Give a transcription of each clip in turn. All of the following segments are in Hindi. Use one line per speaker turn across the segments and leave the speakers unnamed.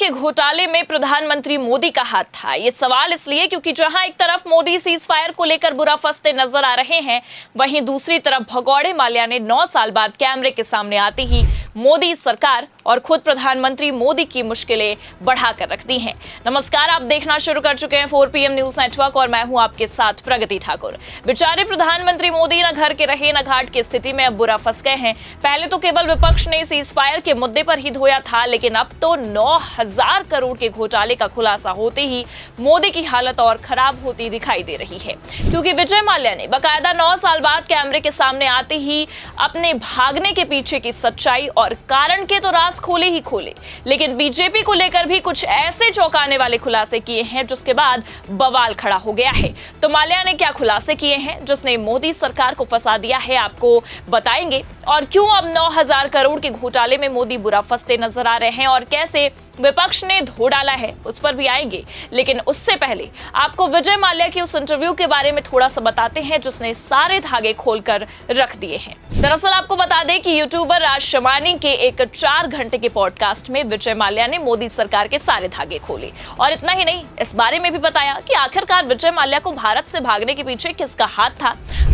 के घोटाले में प्रधानमंत्री मोदी का हाथ था। ये सवाल इसलिए क्योंकि जहां एक तरफ मोदी सीज फायर को लेकर बुरा फंसते नजर आ रहे हैं, वहीं दूसरी तरफ भगौड़े माल्या ने 9 साल बाद कैमरे के सामने आते ही मोदी सरकार और खुद प्रधानमंत्री मोदी की मुश्किलें बढ़ाकर रख दी हैं। नमस्कार, आप देखना शुरू कर चुके हैं 4 PM न्यूज नेटवर्क और मैं हूं आपके साथ प्रगति ठाकुर। बेचारे प्रधानमंत्री मोदी न घर के रहे न घाट की स्थिति में अब बुरा फंस गए हैं। पहले तो केवल विपक्ष ने सीज फायर के मुद्दे पर ही धोया था, लेकिन अब तो 9,000 करोड़ के घोटाले का खुलासा होते ही मोदी की हालत और खराब होती दिखाई दे रही है, क्योंकि विजय माल्या ने बकायदा 9 साल बाद कैमरे के सामने आते ही अपने भागने के पीछे की सच्चाई और कारण के तो राज खोले ही खोले, लेकिन बीजेपी को लेकर भी कुछ ऐसे चौंकाने वाले खुलासे किए हैं जिसके बाद बवाल खड़ा हो गया है। तो माल्या ने क्या खुलासे किए हैं जिसने मोदी सरकार को फंसा दिया है, आपको बताएंगे। और क्यों अब 9,000 करोड़ के घोटाले में मोदी बुरा फंसते नजर आ रहे हैं और कैसे विपक्ष ने धो डाला है, उस पर भी आएंगे। लेकिन उससे पहले आपको विजय माल्या की उस इंटरव्यू के बारे में थोड़ा सा बताते हैं जिसने सारे धागे खोलकर रख दिए हैं। दरअसल आपको बता दें कि यूट्यूबर राज शमानी के एक 4 घंटे के पॉडकास्ट में विजय माल्या ने मोदी सरकार के सारे धागे खोले और इतना ही नहीं, इस बारे में भी बताया कि आखिरकार विजय माल्या को भारत से भागने के पीछे किसका हाथ था।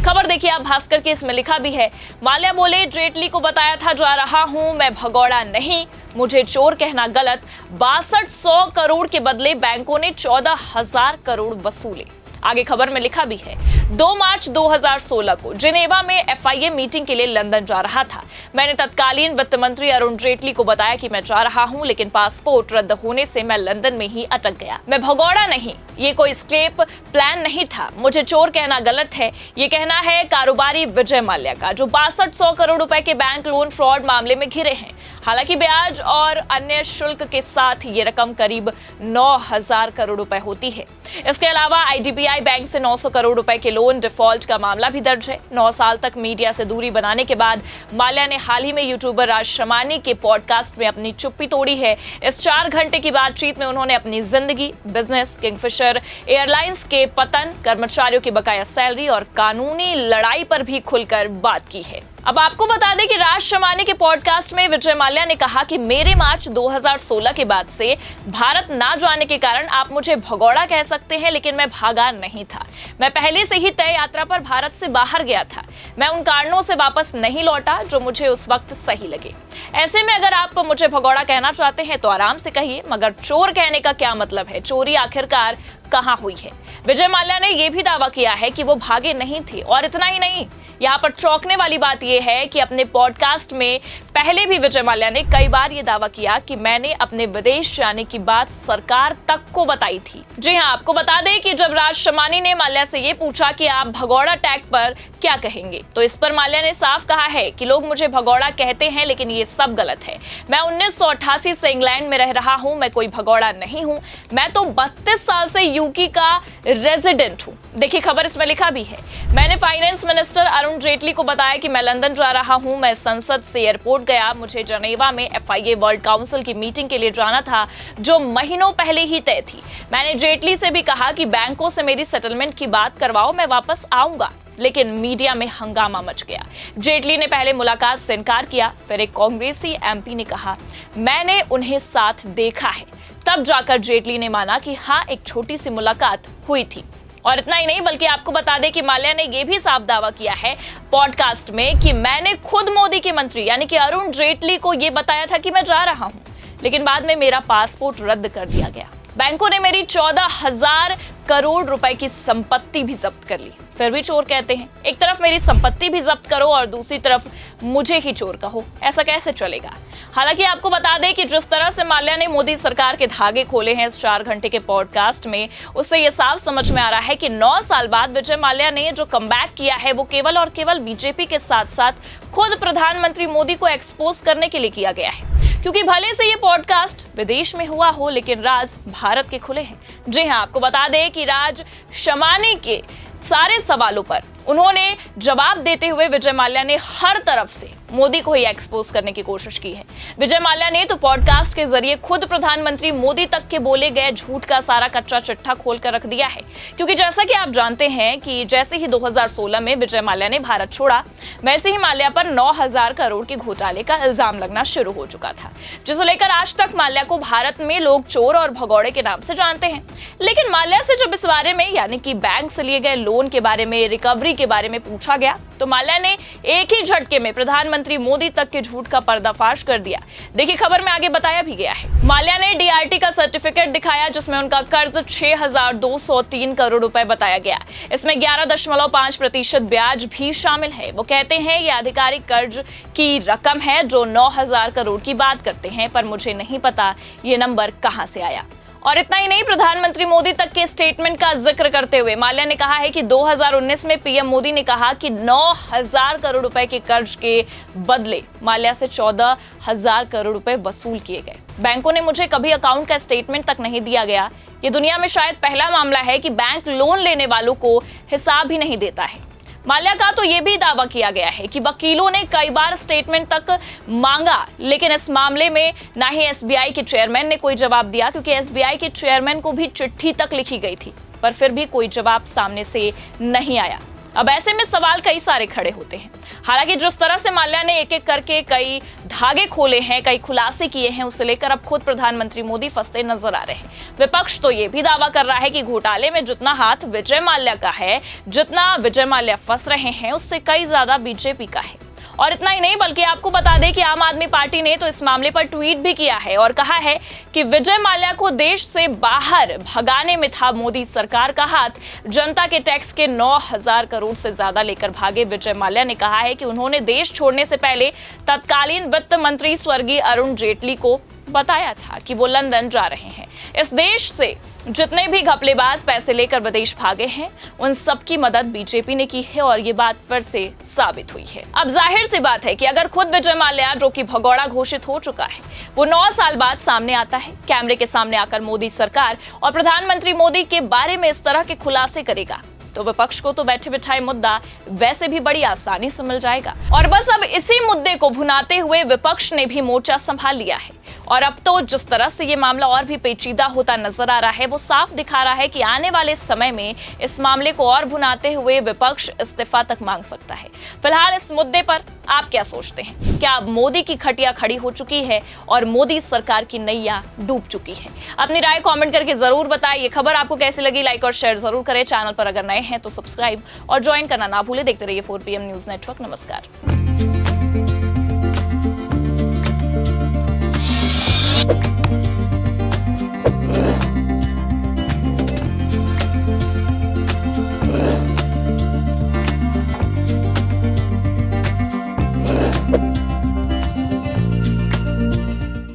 खबर देखिए आप भास्कर की, इसमें लिखा भी है, माल्या बोले जेटली को बताया था जा रहा हूं, मैं भगौड़ा नहीं, मुझे चोर कहना गलत। 6200 करोड़ के बदले बैंकों ने 14,000 करोड़ वसूले। आगे खबर में लिखा भी है, 2 मार्च 2016 को जिनेवा में FIA मीटिंग के लिए लंदन जा रहा था। मैंने तत्कालीन वित्त मंत्री अरुण जेटली को बताया कि मैं जा रहा हूं, लेकिन पासपोर्ट रद्द होने से मैं लंदन में ही अटक गया। मैं भगौड़ा नहीं, ये कोई स्केप प्लान नहीं था, मुझे चोर कहना गलत है। ये कहना है कारोबारी विजय माल्या का, जो 6200 करोड़ रुपए के बैंक लोन फ्रॉड मामले में घिरे हैं। हालांकि ब्याज और अन्य शुल्क के साथ ये रकम करीब 9,000 करोड़ रुपए होती है। इसके अलावा IDBI बैंक से 900 करोड़ रुपए के लोन डिफॉल्ट का मामला भी दर्ज है। 9 साल तक मीडिया से दूरी बनाने के बाद माल्या ने हाल ही में यूट्यूबर राज शमानी के पॉडकास्ट में अपनी चुप्पी तोड़ी है। इस 4 घंटे की बातचीत में उन्होंने अपनी जिंदगी, बिजनेस, किंगफिशर एयरलाइंस के पतन, कर्मचारियों की बकाया सैलरी और कानूनी लड़ाई पर भी खुलकर बात की है। अब आपको बता दें कि राज शमानी के पॉडकास्ट में विजय माल्या ने कहा कि मेरे मार्च 2016 के बाद से भारत ना जाने के कारण आप मुझे भगौड़ा कह सकते हैं, लेकिन मैं भागा नहीं था। मैं पहले से ही तय यात्रा पर भारत से बाहर गया था। मैं उन कारणों से वापस नहीं लौटा जो मुझे उस वक्त सही लगे। ऐसे में अगर आप मुझे भगौड़ा कहना चाहते हैं तो आराम से कहिए, मगर चोर कहने का क्या मतलब है? चोरी आखिरकार कहां हुई है? विजय माल्या ने यह भी दावा किया है कि वो भागे नहीं थे। और इतना ही नहीं, यहाँ पर चौंकने वाली बात यह है कि अपने पॉडकास्ट में पहले भी विजय माल्या ने कई बार ये दावा किया कि मैंने अपने विदेश जाने की बात सरकार तक को बताई थी। जी हाँ, आपको बता दें कि जब राज शमानी ने माल्या से ये पूछा कि आप भगौड़ा टैग पर क्या कहेंगे, तो इस पर माल्या ने साफ कहा है कि लोग मुझे भगौड़ा कहते हैं, लेकिन ये सब गलत है। मैं 1988 से इंग्लैंड में रह रहा हूं, मैं कोई भगौड़ा नहीं हूं। मैं तो 32 साल से यूके का रेजिडेंट हूं। देखिए खबर इसमें लिखा भी है, मैंने फाइनेंस मिनिस्टर अरुण जेटली को बताया कि मैं लंदन जा रहा हूं। मैं संसद से एयरपोर्ट गया। मुझे जनेवा में FIA वर्ल्ड काउंसिल की मीटिंग के लिए जाना था, जो महीनों पहले ही तय थी। मैंने जेटली से भी कहा कि बैंकों से मेरी सेटलमेंट की बात करवाओ, मैं वापस आऊंगा। लेकिन मीडिया में हंगामा मच गया। जेटली ने पहले मुलाकात से इनकार किया, फिर एक कांग्रेसी MP ने कहा मैंने उन्हें साथ देखा है। तब जाकर जेटली ने माना कि हाँ, एक छोटी सी मुलाकात हुई थी। और इतना ही नहीं, बल्कि आपको बता दें कि माल्या ने यह भी साफ दावा किया है पॉडकास्ट में कि मैंने खुद मोदी के मंत्री यानी कि अरुण जेटली को यह बताया था कि मैं जा रहा हूं, लेकिन बाद में मेरा पासपोर्ट रद्द कर दिया गया। बैंकों ने मेरी 14,000 करोड़ रुपए की संपत्ति भी जब्त कर ली, फिर भी चोर कहते हैं। एक तरफ मेरी संपत्ति भी जब्त करो और दूसरी तरफ मुझे ही चोर कहो, ऐसा कैसे चलेगा? हालांकि आपको बता दें कि जिस तरह से माल्या ने मोदी सरकार के धागे खोले हैं इस 4 घंटे के पॉडकास्ट में, उससे यह साफ समझ में आ रहा है कि 9 साल बाद विजय माल्या ने जो कमबैक किया है वो केवल और केवल बीजेपी के साथ साथ खुद प्रधानमंत्री मोदी को एक्सपोज करने के लिए किया गया है। क्योंकि भले से ये पॉडकास्ट विदेश में हुआ हो, लेकिन राज भारत के खुले हैं। जी हाँ, आपको बता दें कि राज शमानी के सारे सवालों पर उन्होंने जवाब देते हुए विजय माल्या ने हर तरफ से मोदी को ही एक्सपोज करने की कोशिश की है। विजय माल्या ने तो पॉडकास्ट के जरिए खुद प्रधानमंत्री मोदी तक के बोले गए झूठ का सारा कच्चा चिट्ठा खोल कर रख दिया है, क्योंकि जैसा कि आप जानते हैं कि जैसे ही 2016 में विजय माल्या ने भारत छोड़ा, वैसे ही माल्या पर 9,000 करोड़ के घोटाले का इल्जाम लगना शुरू हो चुका था, जिसे लेकर आज तक माल्या को भारत में लोग चोर और भगौड़े के नाम से जानते हैं। लेकिन माल्या से जब इस बारे में, यानी कि बैंक से लिए गए लोन के बारे में, रिकवरी के बारे में पूछा गया, तो माल्या ने एक ही झटके में प्रधानमंत्री मोदी तक के झूठ का पर्दाफाश कर दिया। देखिए, खबर में आगे बताया भी गया है। माल्या ने डीआरटी का सर्टिफिकेट दिखाया, जिसमें उनका कर्ज 6,203 करोड़ रुपए बताया गया। इसमें 11.5% ब्याज भी शामिल है। वो कहते हैं ये आधिकारिक कर्ज की रकम है जो 9,000 करोड़ की बात करते हैं, पर मुझे नहीं पता ये नंबर कहां से आया। और इतना ही नहीं, प्रधानमंत्री मोदी तक के स्टेटमेंट का जिक्र करते हुए माल्या ने कहा है कि 2019 में पीएम मोदी ने कहा कि 9,000 करोड़ रुपए के कर्ज के बदले माल्या से 14,000 करोड़ रुपए वसूल किए गए। बैंकों ने मुझे कभी अकाउंट का स्टेटमेंट तक नहीं दिया गया। ये दुनिया में शायद पहला मामला है कि बैंक लोन लेने वालों को हिसाब ही नहीं देता है। माल्या का तो यह भी दावा किया गया है कि वकीलों ने कई बार स्टेटमेंट तक मांगा, लेकिन इस मामले में ना ही एसबीआई के चेयरमैन ने कोई जवाब दिया, क्योंकि एसबीआई के चेयरमैन को भी चिट्ठी तक लिखी गई थी, पर फिर भी कोई जवाब सामने से नहीं आया। अब ऐसे में सवाल कई सारे खड़े होते हैं। हालांकि जिस तरह से माल्या ने एक एक करके कई धागे खोले हैं, कई खुलासे किए हैं, उसे लेकर अब खुद प्रधानमंत्री मोदी फंसते नजर आ रहे हैं। विपक्ष तो ये भी दावा कर रहा है कि घोटाले में जितना हाथ विजय माल्या का है, जितना विजय माल्या फंस रहे हैं, उससे कई ज्यादा बीजेपी का है। और इतना ही नहीं, बल्कि आपको बता दें कि आम आदमी पार्टी ने तो इस मामले पर ट्वीट भी किया है और कहा है कि विजय माल्या को देश से बाहर भगाने में था मोदी सरकार का हाथ। जनता के टैक्स के 9,000 करोड़ से ज्यादा लेकर भागे विजय माल्या ने कहा है कि उन्होंने देश छोड़ने से पहले तत्कालीन वित्त मंत्री स्वर्गीय अरुण जेटली को बताया था कि वो लंदन जा रहे हैं। इस देश से जितने भी घपलेबाज पैसे लेकर विदेश भागे हैं, उन सबकी मदद बीजेपी ने की है और ये बात फिर से साबित हुई है। अब जाहिर सी बात है कि अगर खुद विजय माल्या, जो कि भगौड़ा घोषित हो चुका है, वो 9 साल बाद सामने आता है, कैमरे के सामने आकर मोदी सरकार और प्रधानमंत्री मोदी के बारे में इस तरह के खुलासे करेगा, तो विपक्ष को तो बैठे बिठाए मुद्दा वैसे भी बड़ी आसानी से मिल जाएगा। और बस अब इसी मुद्दे को भुनाते हुए विपक्ष ने भी मोर्चा संभाल लिया है। और अब तो जिस तरह से ये मामला और भी पेचीदा होता नजर आ रहा है, वो साफ दिखा रहा है कि आने वाले समय में इस मामले को और भुनाते हुए विपक्ष इस्तीफा तक मांग सकता है। फिलहाल इस मुद्दे पर आप क्या सोचते हैं? क्या अब मोदी की खटिया खड़ी हो चुकी है और मोदी सरकार की नैया डूब चुकी है? अपनी राय कमेंट करके जरूर बताएं। ये खबर आपको कैसी लगी, लाइक और शेयर जरूर करें। चैनल पर अगर नए हैं तो सब्सक्राइब और ज्वाइन करना ना भूलें। देखते रहिए 4PM न्यूज नेटवर्क। नमस्कार।